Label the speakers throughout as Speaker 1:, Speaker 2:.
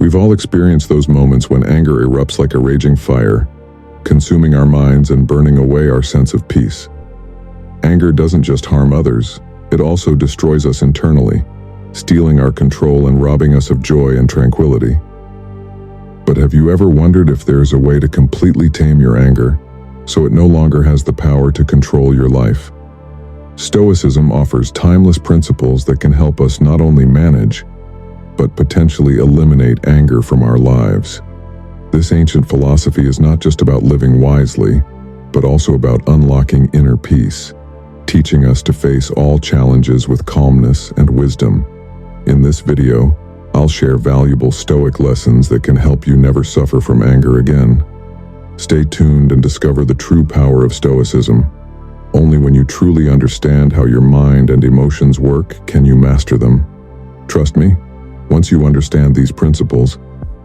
Speaker 1: We've all experienced those moments when anger erupts like a raging fire, consuming our minds and burning away our sense of peace. Anger doesn't just harm others, it also destroys us internally, stealing our control and robbing us of joy and tranquility. But have you ever wondered if there's a way to completely tame your anger, so it no longer has the power to control your life? Stoicism offers timeless principles that can help us not only manage, but potentially eliminate anger from our lives. This ancient philosophy is not just about living wisely, but also about unlocking inner peace, teaching us to face all challenges with calmness and wisdom. In this video, I'll share valuable Stoic lessons that can help you never suffer from anger again. Stay tuned and discover the true power of Stoicism. Only when you truly understand how your mind and emotions work can you master them. Trust me, once you understand these principles,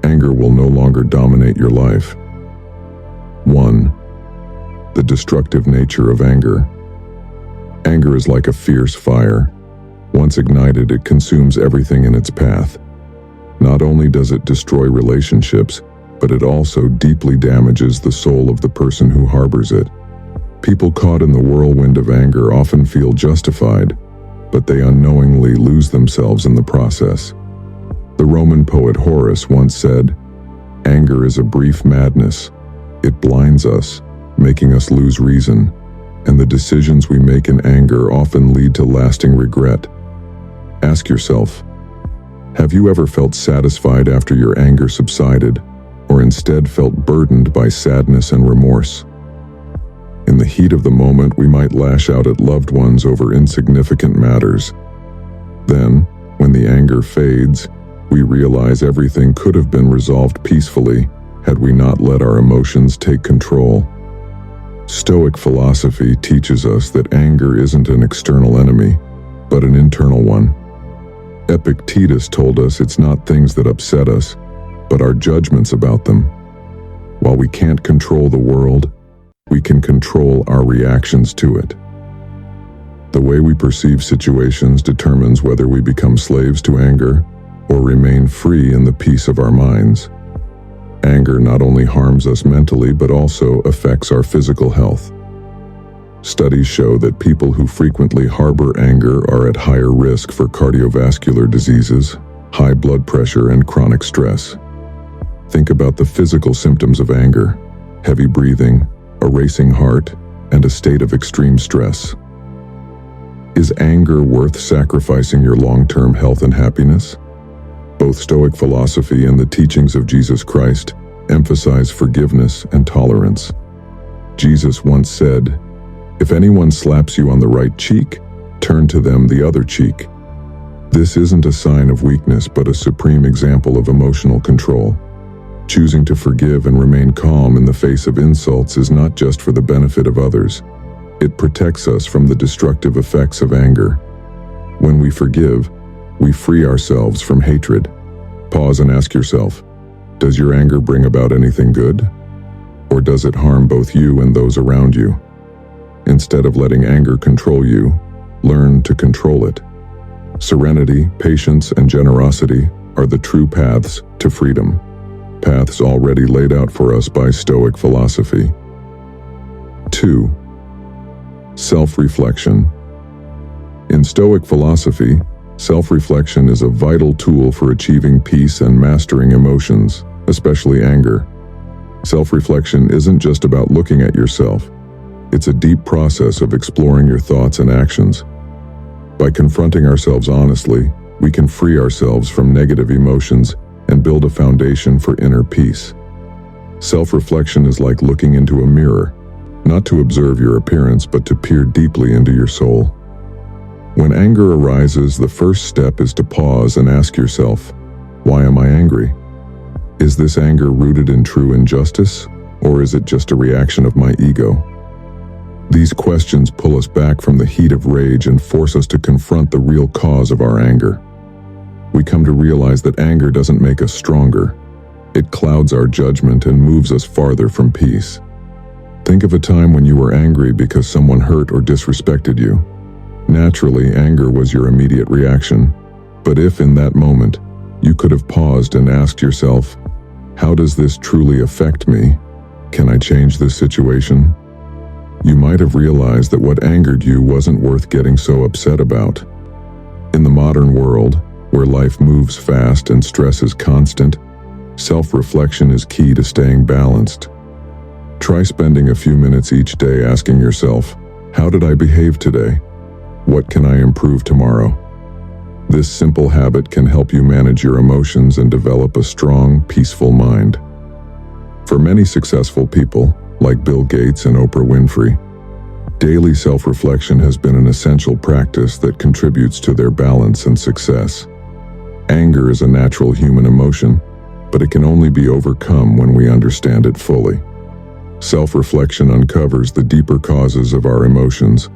Speaker 1: anger will no longer dominate your life. 1. The destructive nature of anger. Anger is like a fierce fire. Once ignited, it consumes everything in its path. Not only does it destroy relationships, but it also deeply damages the soul of the person who harbors it. People caught in the whirlwind of anger often feel justified, but they unknowingly lose themselves in the process. The Roman poet Horace once said, "Anger is a brief madness. It blinds us, making us lose reason, and the decisions we make in anger often lead to lasting regret." Ask yourself, have you ever felt satisfied after your anger subsided, or instead felt burdened by sadness and remorse? In the heat of the moment, we might lash out at loved ones over insignificant matters. Then, when the anger fades, we realize everything could have been resolved peacefully had we not let our emotions take control. Stoic philosophy teaches us that anger isn't an external enemy, but an internal one. Epictetus told us it's not things that upset us, but our judgments about them. While we can't control the world, we can control our reactions to it. The way we perceive situations determines whether we become slaves to anger or remain free in the peace of our minds. Anger not only harms us mentally, but also affects our physical health. Studies show that people who frequently harbor anger are at higher risk for cardiovascular diseases, high blood pressure, and chronic stress. Think about the physical symptoms of anger: heavy breathing, a racing heart, and a state of extreme stress. Is anger worth sacrificing your long-term health and happiness? Both Stoic philosophy and the teachings of Jesus Christ emphasize forgiveness and tolerance. Jesus once said, "If anyone slaps you on the right cheek, turn to them the other cheek." This isn't a sign of weakness, but a supreme example of emotional control. Choosing to forgive and remain calm in the face of insults is not just for the benefit of others. It protects us from the destructive effects of anger. When we forgive, we free ourselves from hatred. Pause and ask yourself, does your anger bring about anything good? Or does it harm both you and those around you? Instead of letting anger control you, learn to control it. Serenity, patience, and generosity are the true paths to freedom. Paths already laid out for us by Stoic philosophy. 2. Self-reflection. In Stoic philosophy, self-reflection is a vital tool for achieving peace and mastering emotions, especially anger. Self-reflection isn't just about looking at yourself. It's a deep process of exploring your thoughts and actions. By confronting ourselves honestly, we can free ourselves from negative emotions and build a foundation for inner peace. Self-reflection is like looking into a mirror, not to observe your appearance, but to peer deeply into your soul. When anger arises, the first step is to pause and ask yourself, why am I angry? Is this anger rooted in true injustice, or is it just a reaction of my ego? These questions pull us back from the heat of rage and force us to confront the real cause of our anger. We come to realize that anger doesn't make us stronger. It clouds our judgment and moves us farther from peace. Think of a time when you were angry because someone hurt or disrespected you. Naturally, anger was your immediate reaction. But if in that moment, You could have paused and asked yourself, how does this truly affect me? Can I change this situation? You might have realized that what angered you wasn't worth getting so upset about. In the modern world, where life moves fast and stress is constant, self-reflection is key to staying balanced. Try spending a few minutes each day asking yourself, how did I behave today? What can I improve tomorrow? This simple habit can help you manage your emotions and develop a strong, peaceful mind. For many successful people, like Bill Gates and Oprah Winfrey, daily self-reflection has been an essential practice that contributes to their balance and success. Anger is a natural human emotion, but it can only be overcome when we understand it fully. Self-reflection uncovers the deeper causes of our emotions,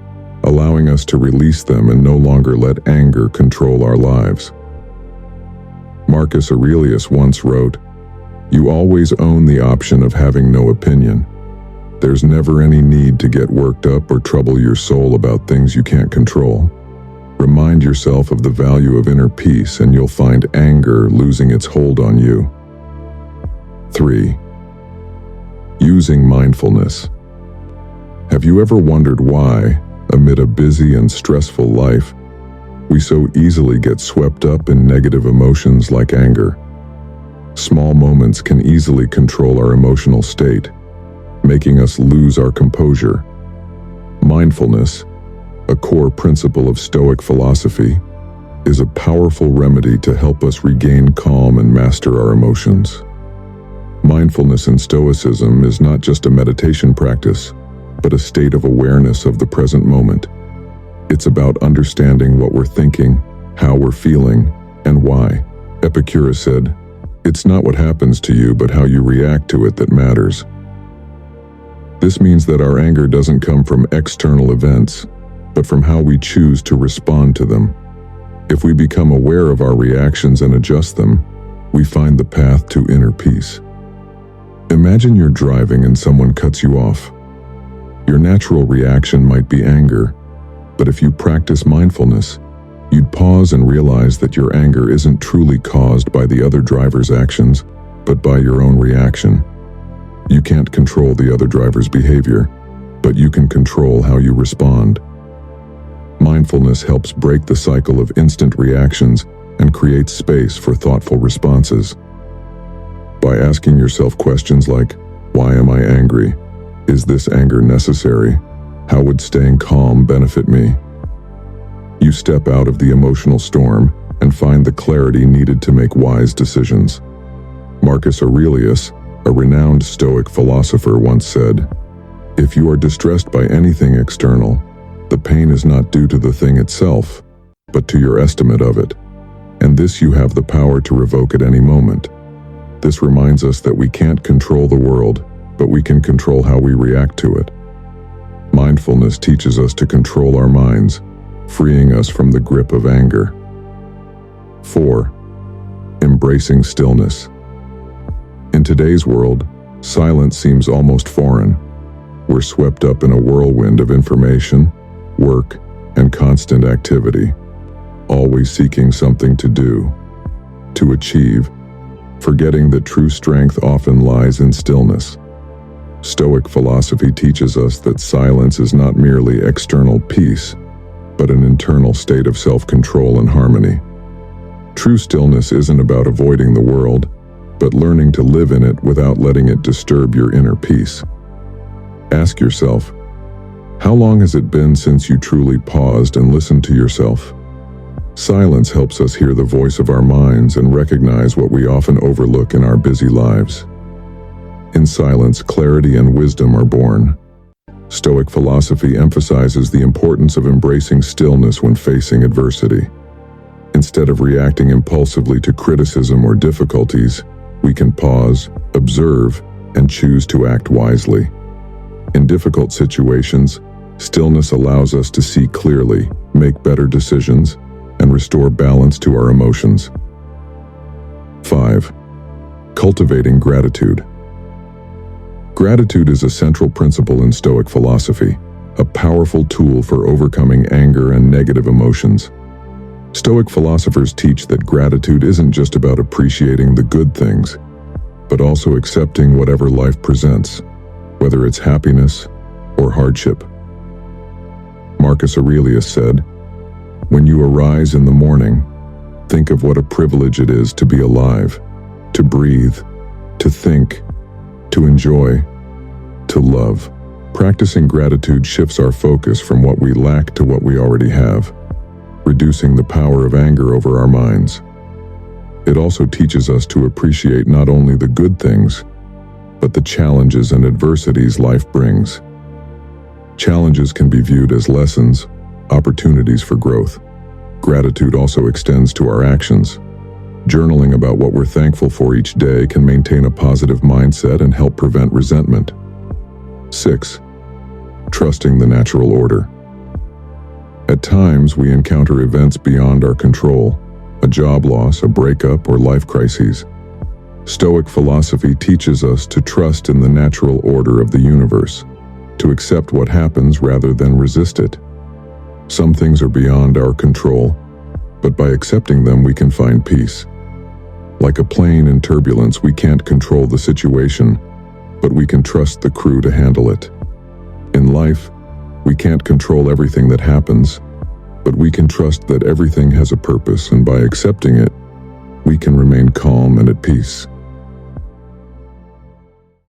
Speaker 1: allowing us to release them and no longer let anger control our lives. Marcus Aurelius once wrote, "You always own the option of having no opinion. There's never any need to get worked up or trouble your soul about things you can't control. Remind yourself of the value of inner peace and you'll find anger losing its hold on you." 3. Using mindfulness. Have you ever wondered why, amid a busy and stressful life, we so easily get swept up in negative emotions like anger? Small moments can easily control our emotional state, making us lose our composure. Mindfulness, a core principle of Stoic philosophy, is a powerful remedy to help us regain calm and master our emotions. Mindfulness in Stoicism is not just a meditation practice, but a state of awareness of the present moment. It's about understanding what we're thinking, how we're feeling, and why. Epicurus said, "It's not what happens to you, but how you react to it that matters." This means that our anger doesn't come from external events, but from how we choose to respond to them. If we become aware of our reactions and adjust them, we find the path to inner peace. Imagine you're driving and someone cuts you off. Your natural reaction might be anger, but if you practice mindfulness, you'd pause and realize that your anger isn't truly caused by the other driver's actions, but by your own reaction. You can't control the other driver's behavior, but you can control how you respond. Mindfulness helps break the cycle of instant reactions and creates space for thoughtful responses. By asking yourself questions like, why am I angry? Is this anger necessary? How would staying calm benefit me? You step out of the emotional storm and find the clarity needed to make wise decisions. Marcus Aurelius, a renowned Stoic philosopher, once said, "If you are distressed by anything external, the pain is not due to the thing itself, but to your estimate of it, and this you have the power to revoke at any moment." This reminds us that we can't control the world, but we can control how we react to it. Mindfulness teaches us to control our minds, freeing us from the grip of anger. 4. Embracing stillness. In today's world, silence seems almost foreign. We're swept up in a whirlwind of information, work, and constant activity, always seeking something to do, to achieve, forgetting that true strength often lies in stillness. Stoic philosophy teaches us that silence is not merely external peace, but an internal state of self-control and harmony. True stillness isn't about avoiding the world, but learning to live in it without letting it disturb your inner peace. Ask yourself, how long has it been since you truly paused and listened to yourself? Silence helps us hear the voice of our minds and recognize what we often overlook in our busy lives. In silence, clarity and wisdom are born. Stoic philosophy emphasizes the importance of embracing stillness when facing adversity. Instead of reacting impulsively to criticism or difficulties, we can pause, observe, and choose to act wisely. In difficult situations, stillness allows us to see clearly, make better decisions, and restore balance to our emotions. 5. Cultivating gratitude. Gratitude is a central principle in Stoic philosophy, a powerful tool for overcoming anger and negative emotions. Stoic philosophers teach that gratitude isn't just about appreciating the good things, but also accepting whatever life presents, whether it's happiness or hardship. Marcus Aurelius said, "When you arise in the morning, think of what a privilege it is to be alive, to breathe, to think, to enjoy, to love." Practicing gratitude shifts our focus from what we lack to what we already have, reducing the power of anger over our minds. It also teaches us to appreciate not only the good things, but the challenges and adversities life brings. Challenges can be viewed as lessons, opportunities for growth. Gratitude also extends to our actions. Journaling about what we're thankful for each day can maintain a positive mindset and help prevent resentment. 6. Trusting the natural order. At times, we encounter events beyond our control, a job loss, a breakup, or life crises. Stoic philosophy teaches us to trust in the natural order of the universe, to accept what happens rather than resist it. Some things are beyond our control, but by accepting them we can find peace. Like a plane in turbulence, we can't control the situation, but we can trust the crew to handle it. In life, we can't control everything that happens, but we can trust that everything has a purpose, and by accepting it, we can remain calm and at peace.